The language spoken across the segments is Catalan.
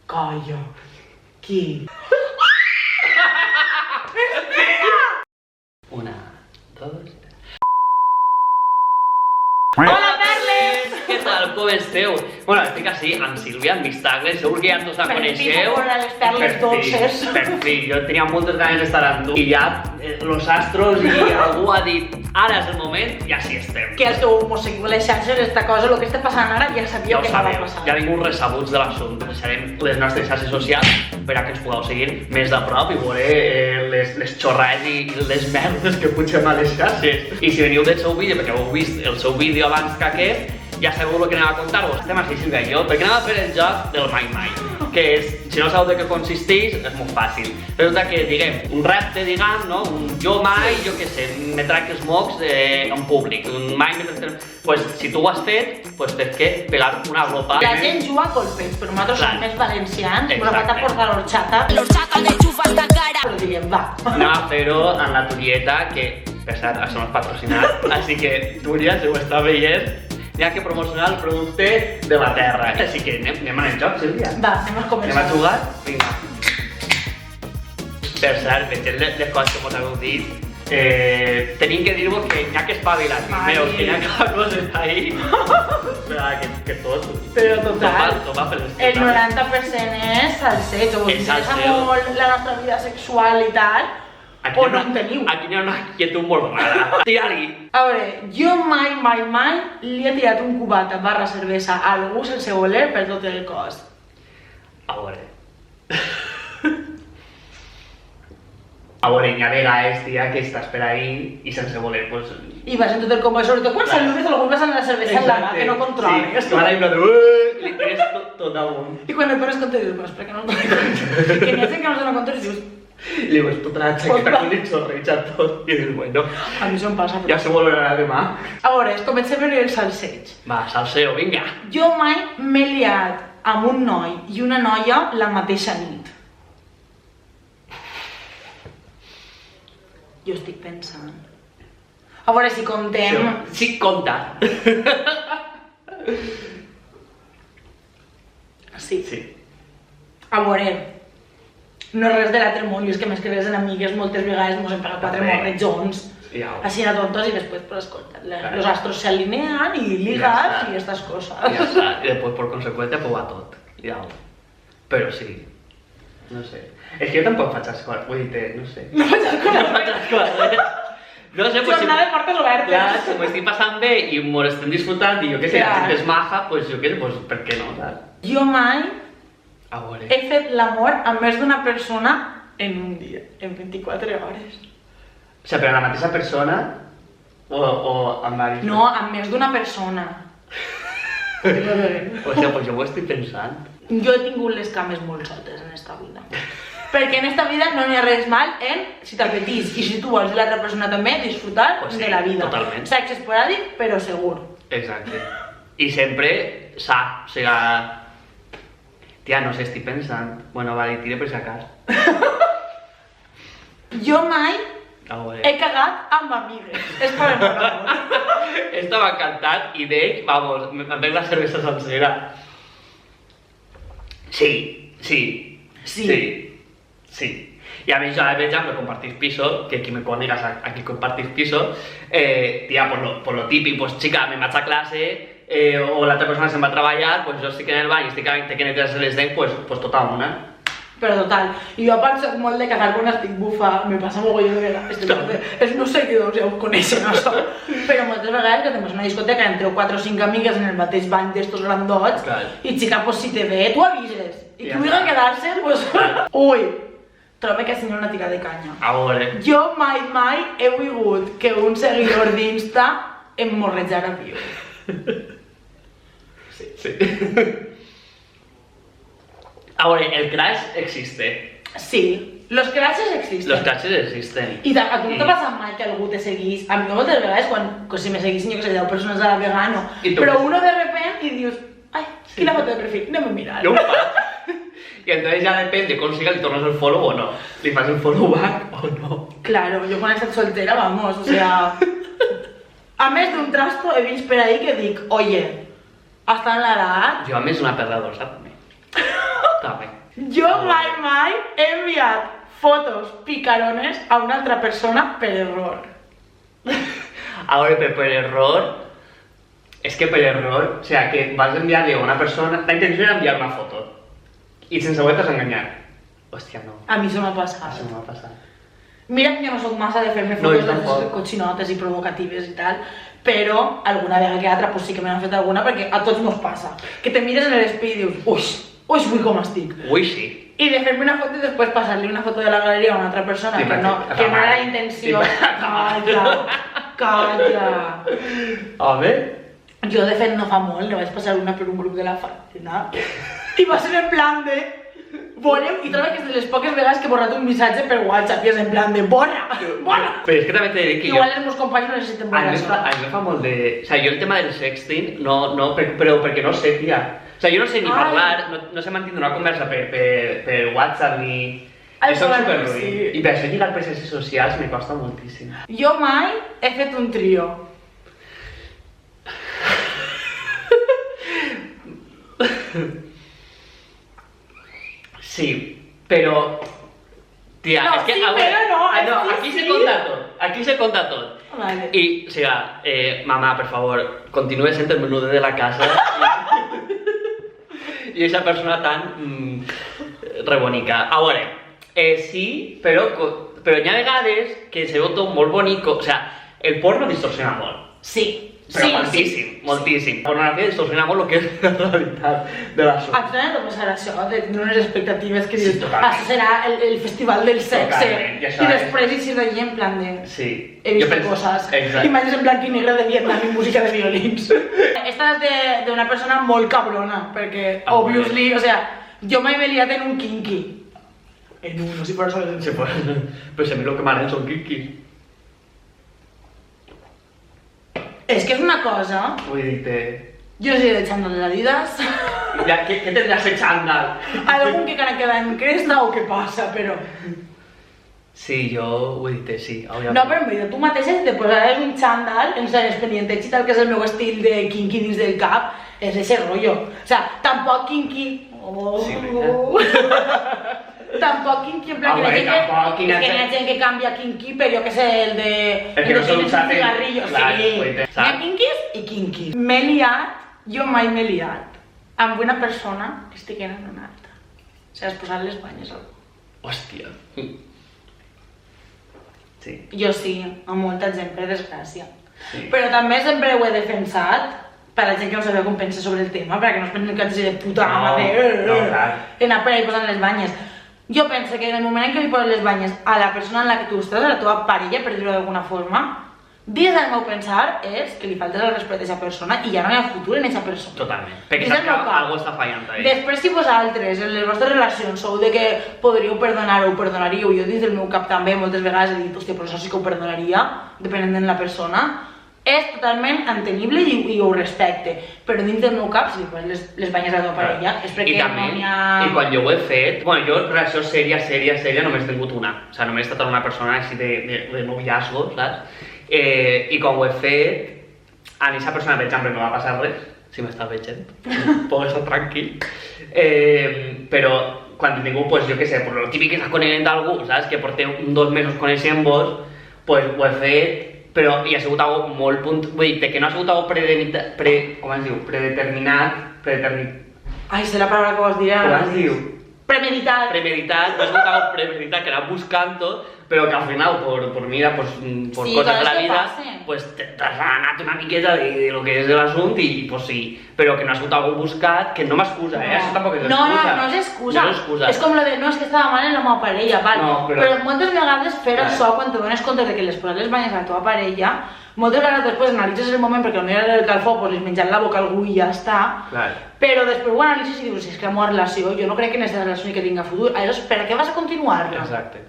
Calla. Qui? Una, dos... Hola, Perles! Què tal? Com esteu? Bueno, estic així amb Sílvia, amb Mistagles, segur que ja tots la coneixeu. Per les perles dolces. Per fi, jo tenia moltes ganes d'estar amb tu. I ja, los astros i algú ha dit, ara és el moment i així estem. Que els que ho seguiu a les xarxes, esta cosa, el que està passant ara, ja sabíeu que no va passar. Ja ningú ressabuts de l'assumpte. Deixarem les nostres xarxes socials per a que ens podeu seguir més de prop i veure les xorrades i les merdes que pugem a les xarxes. I si veniu del seu vídeo, perquè heu vist el seu vídeo abans que aquest, ja sabeu el que anem a contar-vos. Estem així, Sílvia i jo, perquè anem a fer el joc del Mai Mai, que és, si no sabeu de què consisteix, és molt fàcil. Resulta que, diguem, un repte, diguem, no? Jo mai, jo què sé, me trec els mocs en públic. Mai me trec... Pues, si tu ho has fet, pues tens que pegar una ropa. La gent juga a colpets, però nosaltres som més valencians, ens falta portar l'horchata. L'horchata le chufa esta cara. Però diguem, va. Anem a fer-ho en la Turieta, que, per cert, això no és patrocinat, així que, Túria, si ho està veient, hi ha que promocionar el producte de la terra. Així que anem al joc, Sílvia. Va, anem a començar. Anem a jugar? Vinga. Per cert, veient les coses que mos heu dit, tenim que dir-vos que n'hi ha que espavilar, veus, que n'hi ha cada cosa ahí. Que tot... Però total, tot va per les el 90% és salseig, o us interessa molt la nostra vida sexual i tal, o no en teniu. Aquí n'hi ha una quietud molt rara. Tira-li. A veure, jo mai li he tirat un cubata barra cervesa a algú sense voler per tot el cos. A veure, n'hi ha vegades, tia, que estàs per ahí i sense voler, pues... I vas en tot el combo, sobretot quan saludes algú vas amb la cervesa en la mà, que no controles. Sí, que van ahí de... li tires tot damunt. I quan et dones compte dius, pues, perquè no et dones compte. Que n'hi ha gent que no es dona compte i dius... Li dius, tota la xaqueta que li xorreja tot. I dius, bueno... A mi això em passa, però... Ja se volverà demà. A veure, comencem per el salseig. Va, salseo, vinga. Jo mai m'he liat amb un noi i una noia la mateixa nit. Jo estic pensant... A veure si comptem... Sí, compta. Sí. Sí. A veure... No és res de l'altre món, i és que més que res en amigues moltes vegades mos hem pegat 4 morrets junts. Així a tontos i després, pues escolta, los astros se alinean y ligas y estas cosas. Ya está, y después por consecuencia pues va tot. Ja. Però sí, no sé. És que jo tampoc faig escola, vull dir, no sé. No faig escola? No faig escola, no sé, pues... Jornada de portes obertes. Clar, si m'ho estic passant bé i m'ho estem disfrutant i jo què sé, la gent és maja, pues jo què sé, pues per què no, saps? Jo mai he fet l'amor amb més d'una persona en un dia, en 24 hores. O sigui, però amb la mateixa persona o amb diverses? No, amb més d'una persona. O sigui, pues jo ho estic pensant. Jo he tingut les cames molt soltes en esta vida. Perquè en esta vida no n'hi ha res mal en, si t'apetís i si tu vols de l'altra persona també, disfrutar de la vida. Totalment. Sexe esporàdic, però segur. Exacte. I sempre sa, o sigui... Tia, no sé, estic pensant. Bueno, va, tira per si acas. Jo mai he cagat amb amigues. És per l'amor. Estava encantat i d'ell, vamos, em veig la cervesa sencera. Sí. I a més jo ara veig que compartís piso, que qui me conegas aquí compartís piso, tia, por lo típic, pues chica, me vaig a clase, o l'altra persona se'n va a treballar, pues jo estic en el bany i estic que netejar les dents, pues tota una. Però total, i jo a part soc molt de cagar quan estic bufa, me passa mogollon de vegades, els meus seguidors ja ho coneixen això, però moltes vegades que tenim una discoteca entre 4 o 5 amigues en el mateix bany d'estos grandots, i xica, pues si te ve, tu avises, i que vulguin quedar-se, pues... Ui, trobo que si no una tira de canya. A veure. Jo mai he volgut que un seguidor d'Insta em morrejara viu. Sí. A veure, el crash existe. Sí, los crashes existen. Los crashes existen. I a tu no t'ha passat mai que algú te seguís? A mi moltes vegades, quan si me seguissin, jo que sé, 10 persones a la vegano, però uno de repente i dius, ai, quina foto de perfil, anem a mirar. No ho fa. I entonces ja depèn de com siga, li tornes el follow o no. Li fas el follow back o no. Claro, jo quan he estat soltera, vamos, o sea... A més d'un trasto he vist per ahí que dic, oye, hasta en l'edat... Jo a més una perla dorsal també. També. Jo mai he enviat fotos picarones a una altra persona per error. A veure, per error... És que per error, o sigui, que vas enviar-li a una persona... La intenció era enviar una foto. I sense voler-te enganyar. Hòstia, no. A mi això m'ha passat. Això m'ha passat. Mira que jo no soc massa de fer-me No, fotos jo tampoc. de cochinotes i provocatives i tal, però alguna vegada que altra pues sí que me n'han fet alguna perquè a tots mos passa. Que te mires en l'espill i dius, ui, vull com estic. Ui, sí. I de fer-me una foto i després passar-li una foto de la galeria a una altra persona Sí, que no era la intenció. Calla. Home. Jo de fet no fa molt, li vaig passar una per un grup de la facultat i va ser en plan de... Voleu, i trobo que és de les poques vegades que he borrat un missatge per WhatsApp i és en plan de borra! Però és que també t'he de dir que Igual els meus companys no necessiten a borrar mi això. me fa molt de... O sigui, jo el tema del sexting, però perquè no sé, tia. O sigui, jo no sé ni parlar, no sé mantenir una conversa per WhatsApp ni... Ai, Jo soc clar que superruïn. sí. I per això lligar per xarxes socials me costa moltíssim. Jo mai he fet un trio. Sí, però... Tia, No, és que... sí, a veure, però no, és que aquí sí. se conta tot, aquí se conta tot. Vale. I, o sigui, mamà, per favor, continua sent el menudo de la casa i esa persona tan rebonica. A veure, sí, però hi ha vegades que se veu tot molt bonico, o sigui, el porno distorsiona molt. Sí. Però moltíssim, moltíssim. La pornografia distorsiona molt el que és la realitat de la A zona. tu no et passarà això, de tenir unes expectatives que dius, totalment. això serà el festival del sexe, Totalment, i això i és- després hi surt allí en plan de... Sí. He Jo visto penso- cosas, Exacte. imatges en blanc i negre de Vietnam i música de violins. Esta és d'una persona molt cabrona, perquè, Ah, obviously, o sea, jo mai m'he liat en un kinky. En uno, si por eso lo Sí, pues, pues a mí lo que manen son kikis. És que és una cosa, Vull dir-te... jo soy de chándal de Adidas, Ya, ¿qué tendrás el chándal? algún que cara queda en cresta o què passa, però... Sí, jo vull dir-te, sí, òbviament. No, però en veritat tu mateixa si te posaràs un xandall, en els pendientets i tal, que és el meu estil de kinky dins del cap, és ese rollo. O sea, tampoc kinky... Oh. Sí, veritat. Tampoc kinky, en plan, que Home, hi ha gent tampoc, que, quina és que hi ha gent- gent que canvia kinky, però jo què sé, el de... El que no se tienes usa un de- cigarrillo, clar, sí. vull dir, Hi ha saps? kinkis i kinkis. M'he liat, jo mai m'he liat, amb una persona que estic en una altra. O sigui, has posat les banyes al cul. Hòstia. Sí. Jo sí, amb molta gent, per desgràcia. Sí. Però també sempre ho he defensat per a la gent que no sabia com pensa sobre el tema, perquè no es pensen que haig de ser de puta No, ama de... no, clar. anar per ahí posant les banyes. Jo penso que en el moment en què li poses les banyes a la persona en la que tu estàs, a la teva parella, per dir-ho d'alguna forma, dins del meu pensar és que li faltes el respecte a aquesta persona i ja no hi ha futur en aquesta persona. Totalment. Perquè Dins saps del que meu cap. algú està fallant ahí. Després, si vosaltres, en les vostres relacions, sou de que podríeu perdonar o perdonaríeu, jo dins del meu cap també moltes vegades he dit, hòstia, però això sí que ho perdonaria, depenent de la persona, és totalment entendible i ho respecte. Però dins del meu cap, si poses les banyes a la teva parella, és perquè I també, no n'hi ha... i quan jo ho he fet, bueno, jo relació sèria només he tingut una. O sigui, només he estat amb una persona així de noviazgo, saps? I quan ho he fet, a aquesta persona, per exemple, no va passar res, si m'estàs veient, puc estar tranquil. Però quan ningú, pues, jo què sé, pues, lo típic que estàs coneixent d'algú, saps? Que porteu 2 mesos coneixent-vos, pues ho he fet, però hi ha sigut algo molt vull dir que no ha sigut algo Ai, sé la paraula que vols dir com ara. es diu? Premeditat. Premeditat, no ha sigut algo premeditat que anava buscant-ho, però que al final, por mira, pues, por Sí, cosas de coses la que vida, passen. pues t'has anat una miqueta de lo que és l'assumpte i pues sí, però que no ha sigut algo buscat, que no m'excusa, això tampoc és excusa. No és excusa. No és excusa. És com lo de, no, és que estava mal en la meva parella, val? No, però moltes vegades fer Clar. això, quan te dones compte de que les poses les banyes a la teva parella, moltes vegades després analitzes el moment perquè potser era el calfó, pues li has menjat la boca a algú i ja està. Clar. Però després ho analitzes i dius, si és que la meva relació, jo no crec que en aquesta relació ni que tinga futur. Aleshores, per a què vas a continuar-la? Exacte.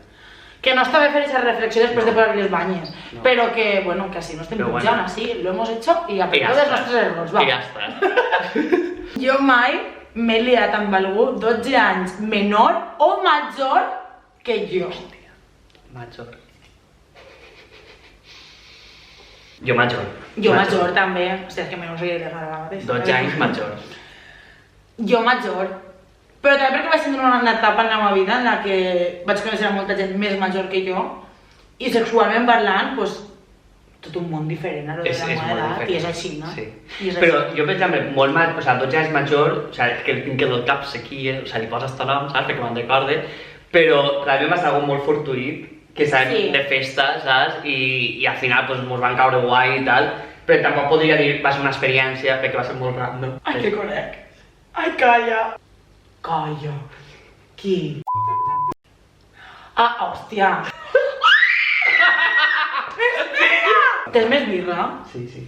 Que no està bé fer aquesta reflexió després de posar les banyes, No. però que, bueno, que así no estem Però jutjant, bueno. así, lo hemos hecho y I ja aprendemos dels està. nostres errors, va. I ja està. Jo mai m'he liat amb algú 12 anys menor o major que jo. Major. Jo major. Jo major també, o sigui, és que menor seria legal ara mateix. 12 anys major. Jo major. Però també perquè vaig vaig tenir una etapa en la meva vida en la que vaig conèixer molta gent més major que jo i sexualment parlant, doncs, tot un món diferent a lo de la meva edat, i és així, no? Sí. I és Però així. jo, per exemple, molt més, o sigui, 12 anys major, o sigui, que el tinc del cap sequia, o sigui, li poses tot nom, saps? Perquè me'n recorde, però també m'ha estat molt fortuït, que sabem Sí. de festa, saps? I al final, doncs, mos van caure guai i tal, però tampoc podria dir va ser una experiència, perquè va ser molt random. Ai, que corec. Ai, calla. Calla. Qui? Ah, hòstia. Tens més birra? Sí, sí.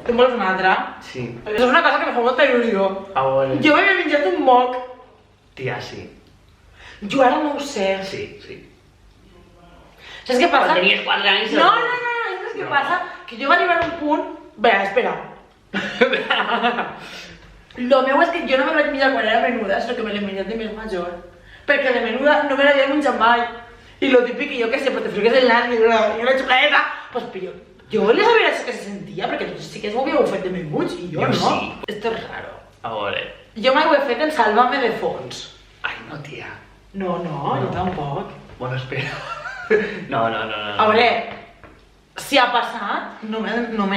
Te'n vols una altra? Sí. És una cosa que em fa molta il·lusió. A veure... Jo m'he menjat un moc. Tia, sí. Jo ara no ho sé. Sí, sí. Saps què passa? Quan tenies 4 anys... No, saps què passa? Que jo va arribar a un punt... Bé, espera. Lo meu és que jo no me vaig menjar quan era menuda, sinó que me l'he menjat de més major. Perquè de menuda no me l'havia menjat mai. I lo típic que jo què sé, pues te friques el nas i una xocolata, pues però jo les sabia que se sentia, perquè tots sí que ho havíeu fet de menuts i jo no. Sí. Esto es raro. A veure... Jo mai ho he fet en Sálvame de fons. Ai, no, tia. No, jo tampoc. Bueno, espera. No. A veure, si ha passat, no me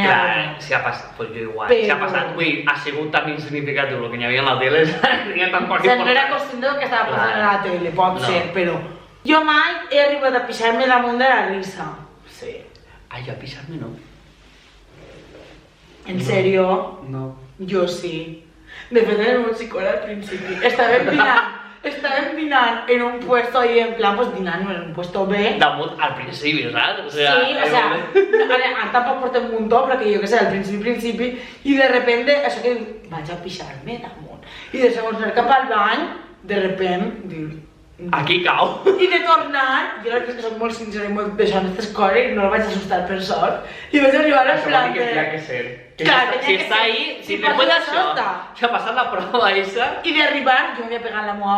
Clar, ha... si ha passat, pues jo igual. Però- Si ha passat, vull dir, ha sigut tan insignificatiu el que hi havia en la tele, tenia tan poc O sigui, no era conscient del que estava passant a la tele, pot No. ser, però... Jo mai he arribat a pixar-me damunt de la risa. Sí. Ai, a pisar-me no. En sèrio? No. Jo sí. De fet, era el meu psicòleg al principi. Estàvem dinant en un puesto ahí, en plan, pues dinant en un puesto B. Damunt al principi, saps? Sí, o sea, ara tampoc portem un to, però que jo què sé, al principi, i de repente, això que vaig a pixar-me damunt. I de segons anar cap al bany, de repente, dius... Aquí cau. I de tornar, jo la veritat és que soc molt sincera i molt d'això en aquestes coses, i no el vaig assustar per sort, i vaig arribar en Això plan vol dir que tenia que ser. Que Clar, si tenia que està ser. ahí, si Si después passa d'això, sota. si ha passat la prova esa... I d'arribar, jo m'havia pegat la meva...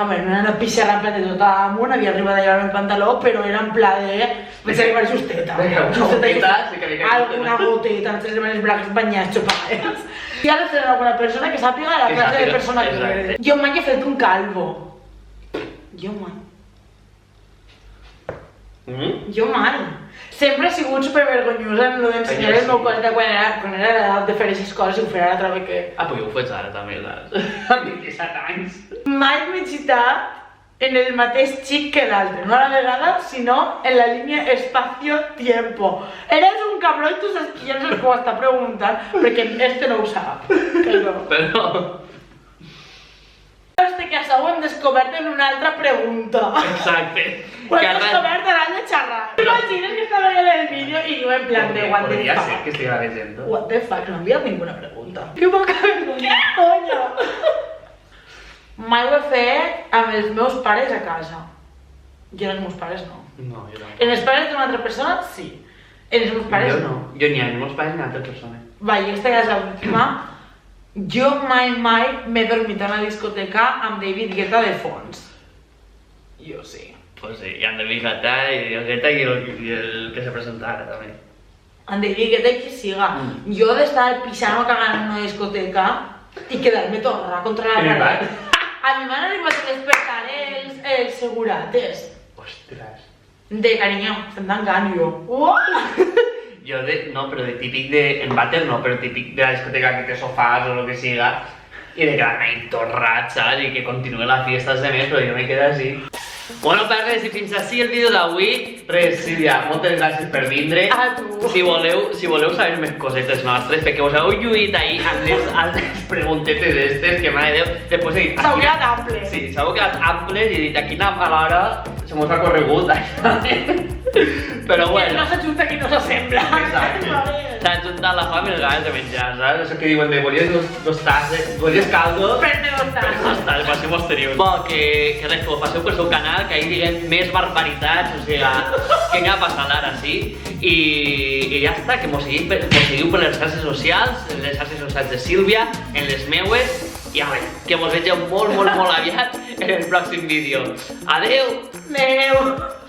A veure, no era una pixarra en pla de tota amunt, havia arribat a llevar el pantaló, però era en pla de... Vaig arribar justeta. Vinga, una goteta, sí que havia caigut. Alguna goteta, amb 3 manes braques banyats xopades. I ara serà alguna persona que sàpiga la classe de persona que Exacte. eres. Jo mai he fet un calvo. Jo mai. Jo mai. Sempre he sigut supervergonyosa en lo d'ensenyar Ai, el meu sí. cos de quan era l'edat de fer aquestes coses i ho faré altra vegada que... Ah, però jo ho faig ara també, saps? Amb 27 anys. Mai m'he citat en el mateix xic que l'altre, no a la vegada, sinó en la línia espacio-tiempo. Eres un cabrón, tu saps qui ens ho està preguntant, perquè este no ho sap. Però... Però... Este que això ho hem descobert en una altra pregunta. Exacte. Ho hem descobert a l'any de xerrar. T'imagines que estava en el vídeo i jo en plan de what the Podria ser fuck. que estigui llegendo. What the fuck, no havia ninguna pregunta. Que poca vergonya, conya. Mai ho he fet amb els meus pares a casa. Jo els meus pares no. No, jo no. En els pares d'una altra persona, sí. En els meus pares Jo no. Jo ni a els meus pares ni a altres persones. Va, i esta ja és l'última. Jo mai m'he dormit a una discoteca amb David Guetta de fons. Jo sí. Pues sí, i han de Guetta i el que se presenta ara també. En David Guetta i qui siga. Jo d'estar pixant o cagant en una discoteca i quedar-me torrada contra la Veritat? paret. A mi m'han arribat a despertar els segurates. Ostres. De carinyo, estem tancant jo. Jo no, però de típic de... En vàter no, però típic de la discoteca que té sofàs o el que siga i de quedar-me ahí torrat, saps? I que continuï la fiesta els demés, però jo me quedo així. Bueno, perres, i fins així el vídeo d'avui. Res, Sílvia, moltes gràcies per vindre. A tu. Si voleu saber més cosetes nostres, perquè us heu lluït ahí amb les preguntetes estes, que mare de Déu, després he dit... S'heu quedat amples. Sí, s'heu quedat amples i he dit, aquí a l'hora se mos ha corregut, però Que bueno. no s'ajunta qui no s'assembla. Exacte. S'han juntat la fam i les ganes de menjar, saps? Això que diuen de volies dos tasses, volies caldo, Perte dos però tasses. dos tasses, per si mos teniu. Bo, que res, que ho passeu pel seu canal, que ahí diguem més barbaritats, o sigui, que n'hi ha passat ara, sí? I ja està, que mos seguiu per les xarxes socials, en les xarxes socials de Sílvia, en les meues, i a veure, que mos vegeu molt aviat en el pròxim vídeo. Adeu! Adeu.